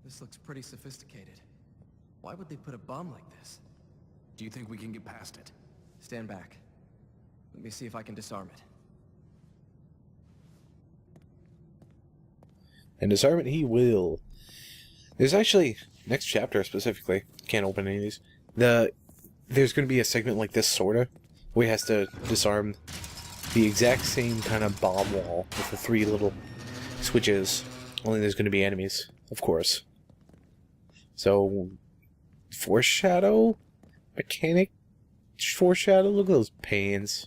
This looks pretty sophisticated. Why would they put a bomb like this? Do you think we can get past it? Stand back. Let me see if I can disarm it. And disarm it he will. There's actually, next chapter specifically, can't open any of these. There's going to be a segment like this, sorta, where he has to disarm the exact same kind of bomb wall with the 3 little switches. Only there's going to be enemies, of course. So, foreshadow? Mechanic? Foreshadow? Look at those pains.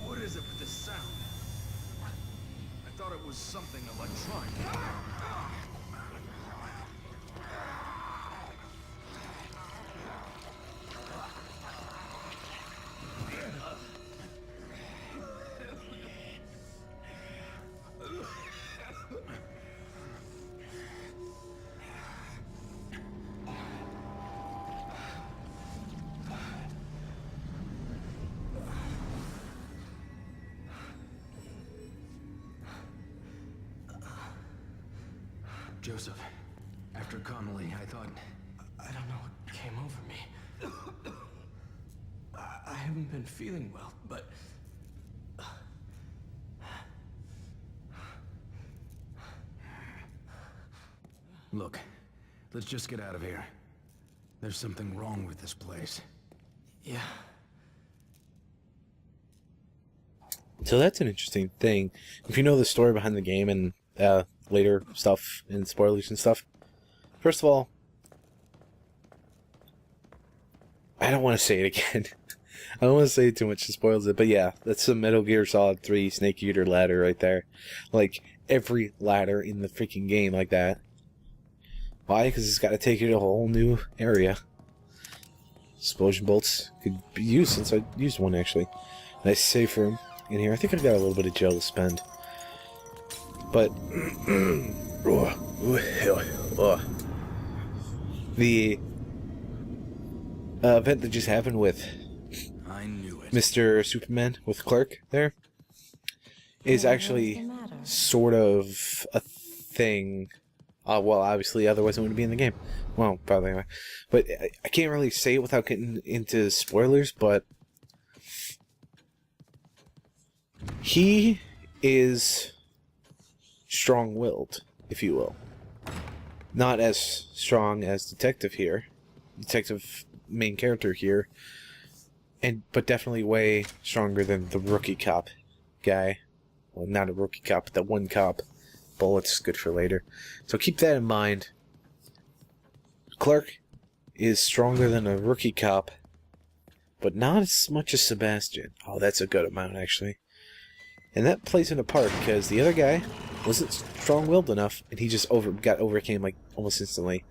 What is it with this sound? I thought it was something electronic. Joseph, after Connolly, I thought... I don't know what came over me. I haven't been feeling well, but... Look, let's just get out of here. There's something wrong with this place. Yeah. So that's an interesting thing. If you know the story behind the game and later stuff and spoilers and stuff, first of all, I don't want to say it again. I don't want to say too much that spoils it, but yeah, that's some Metal Gear Solid 3 Snake Eater ladder right there. Like, every ladder in the freaking game like that. Why? Because it's got to take you to a whole new area. Explosion bolts could be used, since I used one actually. Nice safe room in here. I think I've got a little bit of gel to spend. But the event that just happened with I knew it. Mr. Superman with Clark there is actually sort of a thing. Well, obviously, otherwise it wouldn't be in the game. Well, probably anyway. But I can't really say it without getting into spoilers, but he is strong-willed, if you will. Not as strong as Detective here. Detective main character here. But definitely way stronger than the rookie cop guy. Well, not a rookie cop, but that one cop. Bullets, good for later. So keep that in mind. Clark is stronger than a rookie cop, but not as much as Sebastian. Oh, that's a good amount, actually. And that plays into part, because the other guy wasn't strong-willed enough, and he just got overcame, like, almost instantly.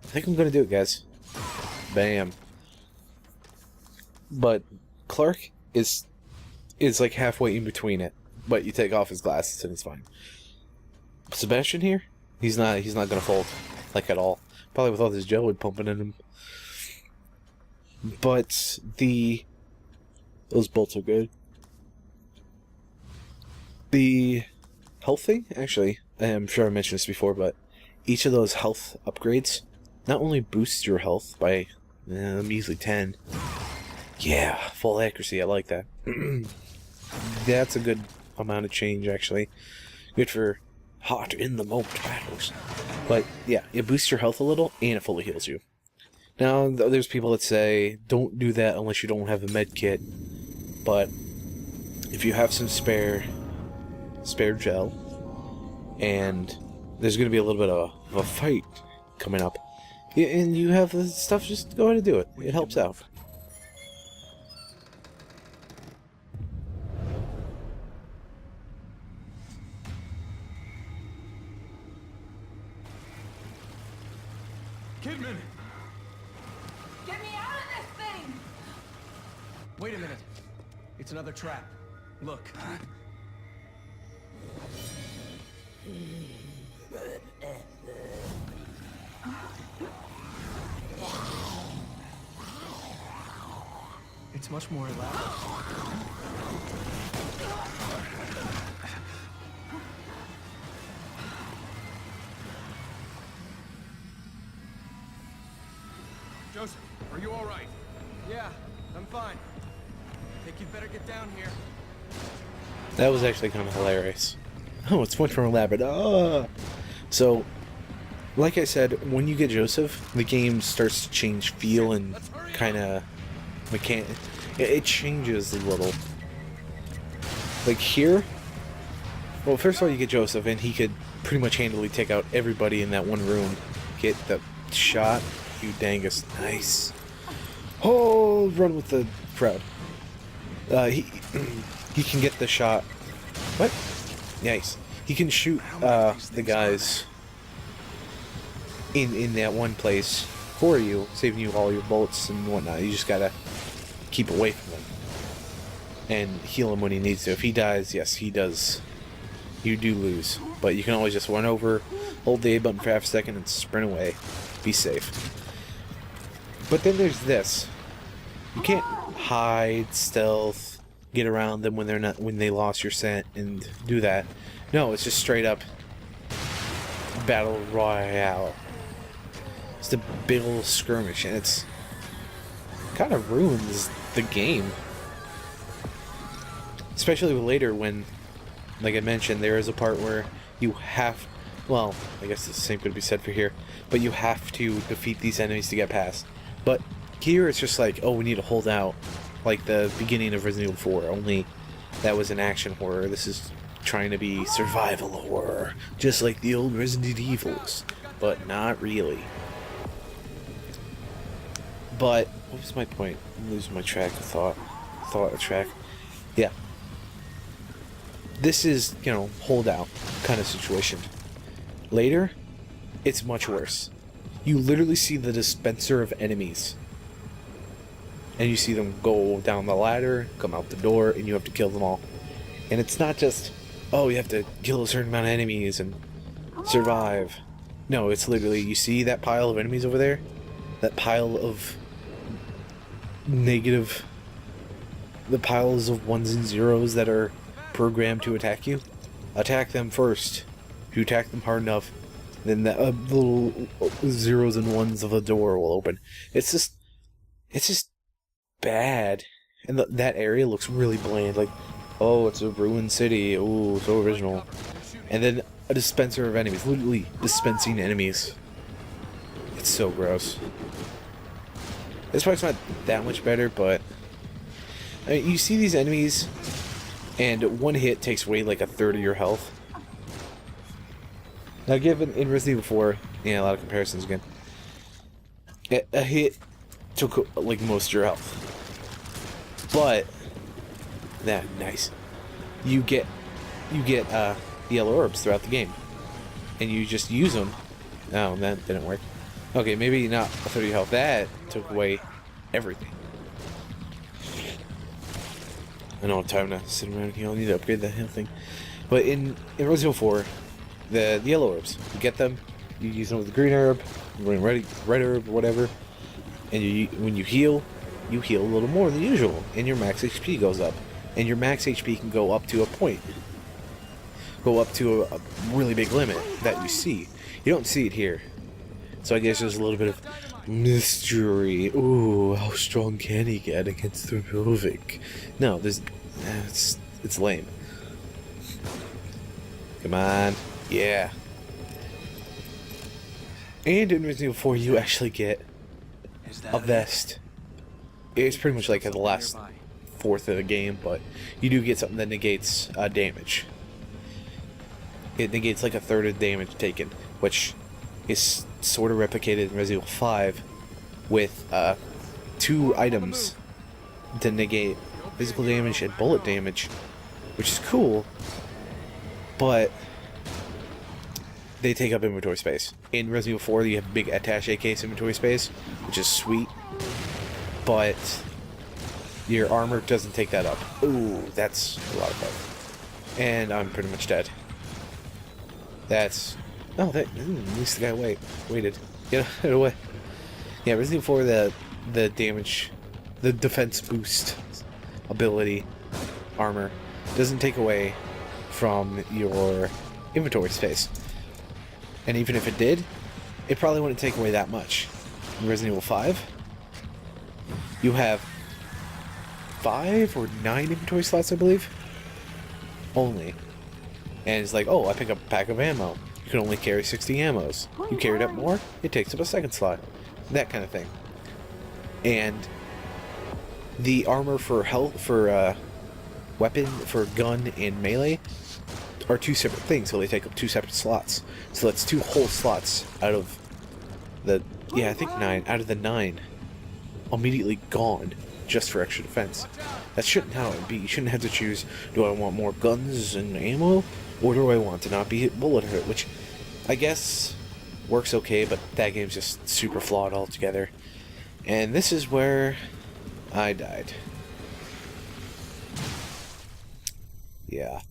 I think I'm gonna do it, guys. Bam. But Clark is like halfway in between it. But you take off his glasses and it's fine. Sebastian here, he's not gonna fold, like, at all. Probably with all this jelly pumping in him. But those bolts are good. The health thing, actually, I'm sure I mentioned this before, but each of those health upgrades not only boosts your health by a measly 10. Yeah, full accuracy, I like that. That's a good amount of change, actually. Good for hot in the moment battles. But yeah, it boosts your health a little and it fully heals you. Now, there's people that say don't do that unless you don't have a med kit. But if you have some spare gel, and there's going to be a little bit of a fight coming up, and you have the stuff, just go ahead and do it. It helps out. Kidman! Get me out of this thing! Wait a minute. It's another trap. Look. It's much more elaborate. Are you all right? Yeah, I'm fine. Think you'd better get down here. That was actually kind of hilarious. Oh, it's much more elaborate. Ah! So, like I said, when you get Joseph, the game starts to change feel and kind of it changes a little. Like here, well, first of all, you get Joseph, and he could pretty much handily take out everybody in that one room. Get the shot, you dangus. Nice. Oh, run with the crowd. He can get the shot. What? Nice. He can shoot the guys in that one place for you, saving you all your bullets and whatnot. You just gotta keep away from him and heal him when he needs to. If he dies, yes, he does. You do lose, but you can always just run over, hold the A button for half a second, and sprint away. Be safe. But then there's this. You can't hide, stealth, get around them when they lost your scent and do that. No, it's just straight up battle royale. It's the big old skirmish, and it's kind of ruins the game. Especially later when, like I mentioned, there is a part where you have, well, I guess the same could be said for here, but you have to defeat these enemies to get past. But here it's just like, oh, we need to hold out, like the beginning of Resident Evil 4, only that was an action horror. This is trying to be survival horror, just like the old Resident Evils, but not really. But what was my point? I'm losing my track of thought. Yeah. This is, you know, hold out kind of situation. Later, it's much worse. You literally see the dispenser of enemies. And you see them go down the ladder, come out the door, and you have to kill them all. And it's not just, oh, you have to kill a certain amount of enemies and survive. No, it's literally, you see that pile of enemies over there? That pile of negative, the piles of ones and zeros that are programmed to attack you. Attack them first. If you attack them hard enough, then the little zeros and ones of the door will open. It's just bad. And that area looks really bland. Like, oh, it's a ruined city. Ooh, so original. And then a dispenser of enemies. Literally dispensing enemies. It's so gross. This part's not that much better, but I mean, you see these enemies, and one hit takes away like a third of your health. Now, given in Resident Evil 4, yeah, a lot of comparisons again. A hit took like most of your health, but nice. You get the yellow orbs throughout the game, and you just use them. Oh, that didn't work. Okay, maybe not a third of your health. That took away everything. I don't have time to sit around here. I'll need to upgrade that health thing. But in Resident Evil 4, the yellow orbs, you get them, you use them with the green herb, red herb, whatever, and when you heal a little more than usual, and your max HP goes up. And your max HP can go up to a point. Go up to a really big limit that you see. You don't see it here. So I guess there's a little bit of mystery. Ooh, how strong can he get against the Rovik? No, it's lame. Come on. Yeah. And in Resident Evil 4, you actually get a vest. It's pretty much like the last fourth of the game, but you do get something that negates damage. It negates like a third of damage taken, which is sort of replicated in Resident Evil 5 with 2 items to negate physical damage and bullet damage, which is cool, but they take up inventory space. In Resident Evil 4, you have a big attaché case inventory space, which is sweet, but your armor doesn't take that up. Ooh, that's a lot of fun. And I'm pretty much dead. That's... Oh, at least the guy waited. Get away. Yeah, Resident Evil 4, the damage, the defense boost ability, armor, doesn't take away from your inventory space. And even if it did, it probably wouldn't take away that much. In Resident Evil 5, you have 5 or 9 inventory slots, I believe, only. And it's like, oh, I pick up a pack of ammo. You can only carry 60 ammos. You carried up more, it takes up a second slot. That kind of thing. And the armor for health, for weapon, for gun, and melee are 2 separate things, so they take up 2 separate slots. So that's 2 whole slots out of the, yeah, I think 9, out of the 9 immediately gone just for extra defense. That shouldn't how it be. You shouldn't have to choose, do I want more guns and ammo, or do I want to not be hit bullet hurt, which I guess works okay, but that game's just super flawed altogether. And this is where I died. Yeah.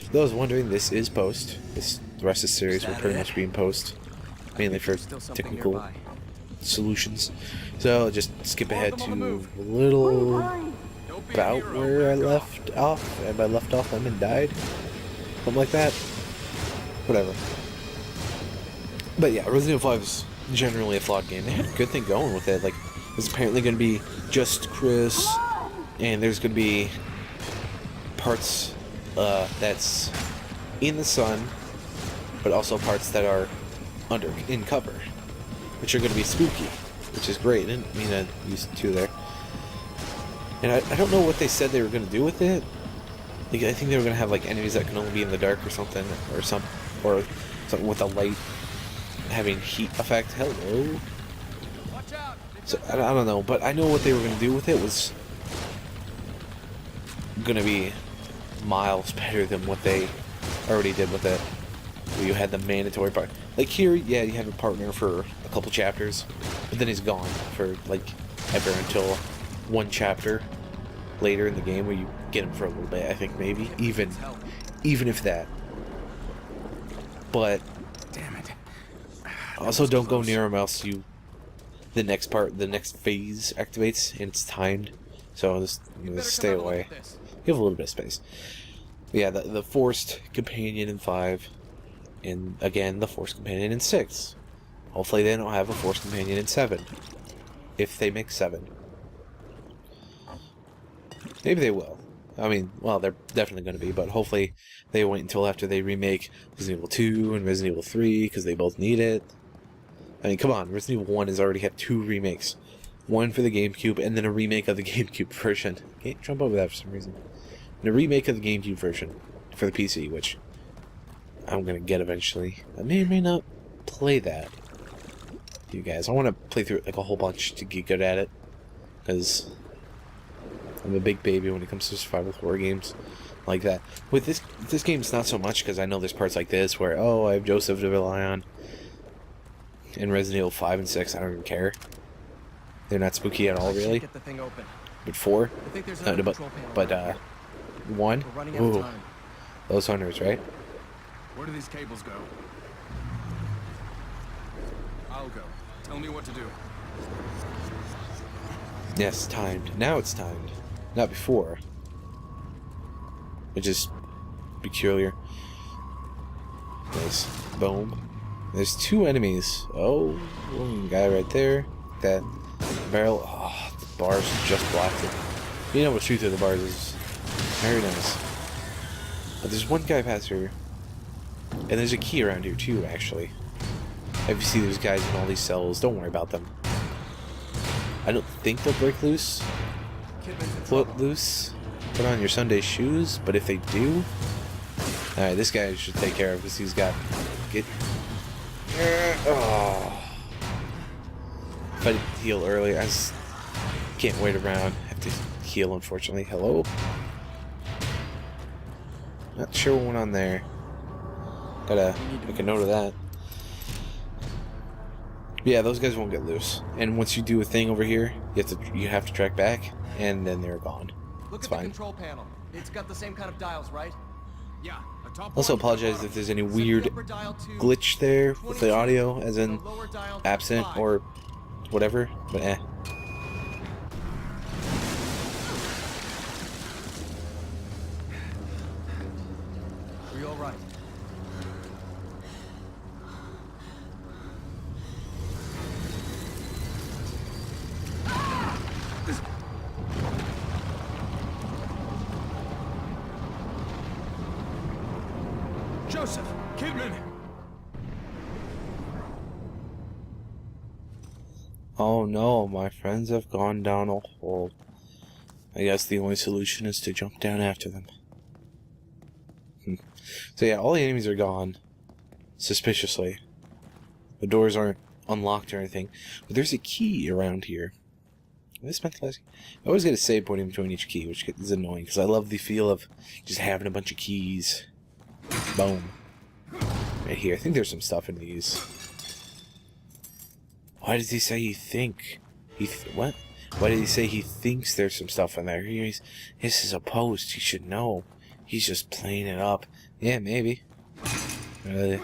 For those wondering, this is post. The rest of the series will pretty much be in post, mainly for technical solutions. So I'll just skip ahead to a little about where I left off. And by left off, I mean died. Something like that. Whatever. But yeah, Resident Evil 5 is generally a flawed game. They had a good thing going with it. Like, there's apparently going to be just Chris, and there's going to be parts that's in the sun, but also parts that are in cover, which are going to be spooky, which is great. I didn't mean to use 2 there. And I don't know what they said they were going to do with it. Like, I think they were going to have like enemies that can only be in the dark or something, or something with a light having heat effect. Hello. So I don't know, but I know what they were going to do with it was going to be miles better than what they already did with it. Where you had the mandatory part. Like here, yeah, you have a partner for a couple chapters, but then he's gone for like ever until 1 chapter later in the game where you get him for a little bit. I think maybe even if that. But Damn it. also don't go near him, else the next phase activates and it's timed. So just stay away. You have a little bit of space. But yeah, the forced companion in 5, and again the forced companion in 6. Hopefully they don't have a forced companion in 7. If they make 7. Maybe they will. I mean, well, they're definitely going to be, but hopefully they wait until after they remake Resident Evil 2 and Resident Evil 3, because they both need it. I mean, come on, Resident Evil 1 has already had 2 remakes. One for the GameCube, and then a remake of the GameCube version. Can't jump over that for some reason. And a remake of the GameCube version for the PC, which I'm going to get eventually. I may or may not play that. You guys, I want to play through it like a whole bunch to get good at it. Because I'm a big baby when it comes to survival horror games like that. With this game, it's not so much, because I know there's parts like this where, oh, I have Joseph to rely on. In Resident Evil 5 and 6, I don't even care. They're not spooky at all, really. Get the thing open. But 4? I think there's No, another but, control panel but right here. 1? We're running out of Ooh, time. those hunters, right? Where do these cables go? I'll go. Tell me what to do. Yes, timed. Now it's timed. Not before. Which is peculiar. Nice. Boom. There's 2 enemies. Oh, guy right there. That barrel. Oh, the bars just blocked it. You know what shoot through the bars is very nice. But there's 1 guy past here. And there's a key around here too, actually. If you see those guys in all these cells, don't worry about them. I don't think they'll break loose. Float loose. Put on your Sunday shoes. But if they do... Alright, this guy should take care of because he's got... Oh. If I didn't heal earlier, I just can't wait around. I have to heal, unfortunately. Hello? Not sure what went on there. Gotta make a note of that. Yeah, those guys won't get loose. And once you do a thing over here, you have to track back, and then they're gone. Look It's at the fine. control panel. It's got the same kind of dials, right? Yeah, a top Also one, apologize bottom. if there's any Set the weird upper dial to glitch there with the 22, audio, as in the lower dial to absent 5. or whatever, but eh. Are you all right? Joseph! Kidman! Oh no, my friends have gone down a hole. I guess the only solution is to jump down after them. So yeah, all the enemies are gone. Suspiciously. The doors aren't unlocked or anything. But there's a key around here. I always get a save point in between each key, which is annoying, because I love the feel of just having a bunch of keys. Boom. Right here. I think there's some stuff in these. Why does he say he think? What? Why did he say he thinks there's some stuff in there? This is a post. He should know. He's just playing it up. Yeah, maybe. Really?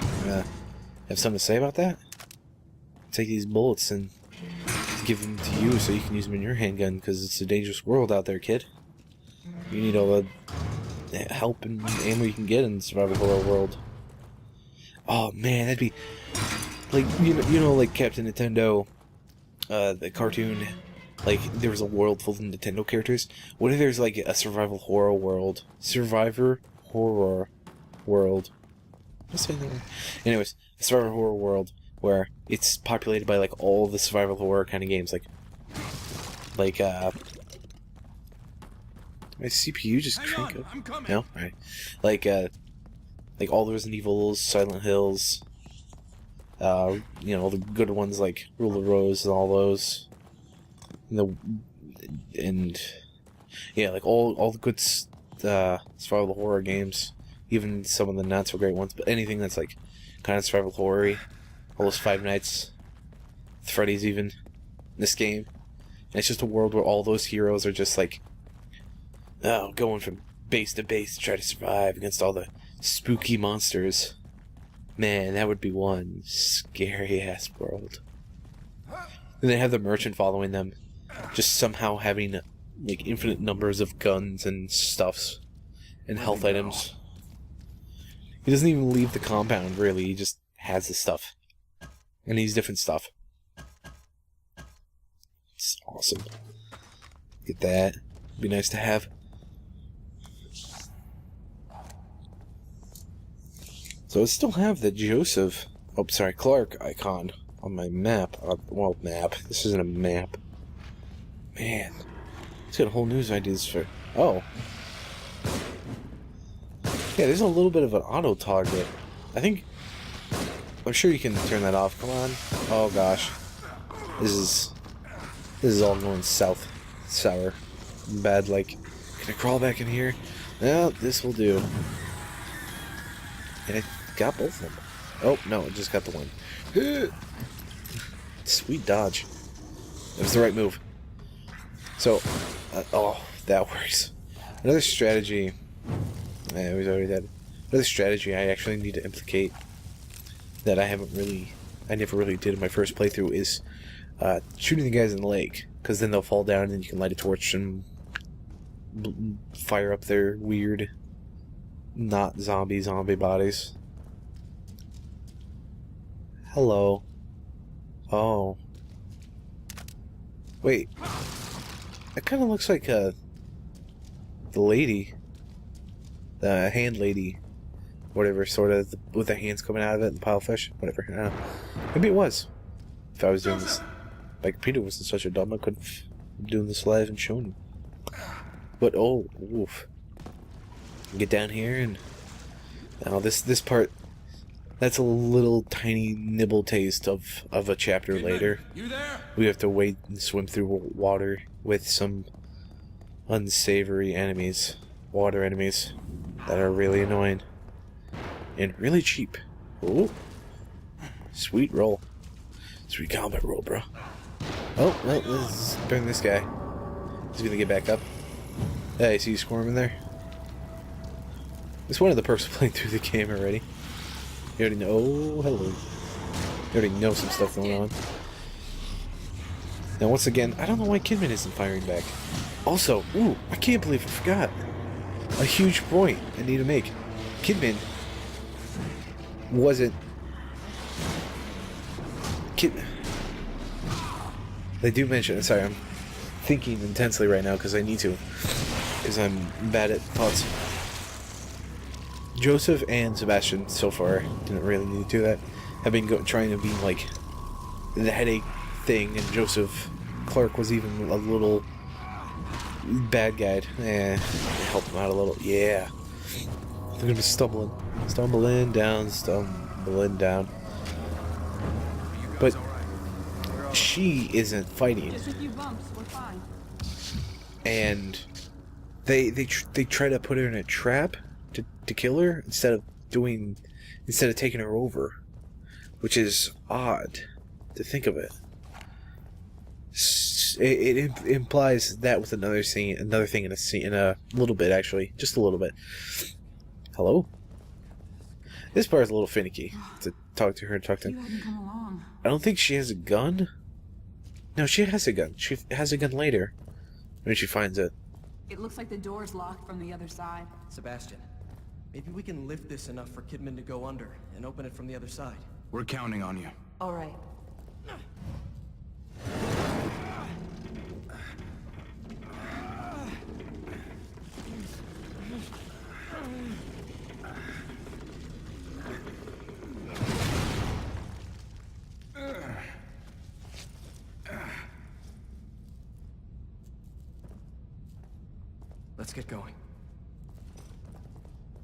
Have something to say about that? Take these bullets and give them to you so you can use them in your handgun, because it's a dangerous world out there, kid. You need all the help and ammo you can get in the survival horror world. Oh man, that'd be like you know like Captain Nintendo, the cartoon. Like there was a world full of Nintendo characters. What if there's like a survival horror world? Survivor horror world. What's that? Anyways, a survival horror world where it's populated by like all the survival horror kind of games, like my CPU just crank up. I'm coming. No, alright. Like all the Resident Evils, Silent Hills, you know, all the good ones like Rule of Rose and all those. And yeah, like all the good survival horror games, even some of the not so great ones, but anything that's like kind of survival horror-y. All those Five Nights, Freddy's even, in this game. And it's just a world where all those heroes are just like, going from base to base to try to survive against all the spooky monsters. Man, that would be one scary-ass world. And they have the merchant following them, just somehow having like infinite numbers of guns and stuffs and health items. He doesn't even leave the compound, really. He just has the stuff. And needs different stuff. It's awesome. Get that. Be nice to have. So I still have the Joseph, Clark icon on my map. Well, map. This isn't a map. Man. It's got whole news ideas for... Oh. Yeah, there's a little bit of an auto target. I think... I'm sure you can turn that off. Come on. Oh gosh. This is all going south. Sour. Bad, like... Can I crawl back in here? No, this will do. And I got both of them. Oh, no, I just got the one. Sweet dodge. That was the right move. So, oh, that works. Another strategy... we've already had. Another strategy I actually need to implicate that I never really did in my first playthrough is shooting the guys in the leg, because then they'll fall down and then you can light a torch and fire up their weird, not zombie bodies. Hello. Oh. Wait. That kind of looks like the lady. The hand lady. Whatever, sort of, with the hands coming out of it, the pilefish, whatever. I don't know. Maybe it was. If I was doing this. My computer wasn't such a dumb, I could have been doing this live and shown you. But, oh, oof. Get down here and... Now, this part... That's a little tiny nibble taste of a chapter later. You there? We have to wade and swim through water with some unsavory enemies. Water enemies. That are really annoying. And really cheap. Ooh. Sweet roll. Sweet combat roll, bro. Oh, well, let's burn this guy. He's gonna get back up. Hey, see you squirming there? It's one of the perks of playing through the game already. You already know. Oh, hello. You already know some stuff going on. Now, once again, I don't know why Kidman isn't firing back. Also, ooh, I can't believe I forgot. A huge point I need to make. Kidman wasn't... They do mention... Sorry, I'm thinking intensely right now because I need to. Because I'm bad at thoughts. Joseph and Sebastian so far didn't really need to do that. Have been trying to be like the headache thing, and Joseph Clark was even a little bad guy. Help him out a little. Yeah. They're gonna be stumbling down. But she isn't fighting, Just a few bumps, we're fine. and they try to put her in a trap to kill her instead of taking her over, which is odd to think of it. It implies that with another thing in a little bit, actually, just a little bit. Hello. This part is a little finicky to talk to her. You hadn't come along. I don't think she has a gun. No, she has a gun. She has a gun later when she finds it. It looks like the door's locked from the other side. Sebastian, maybe we can lift this enough for Kidman to go under and open it from the other side. We're counting on you. All right. Let's get going.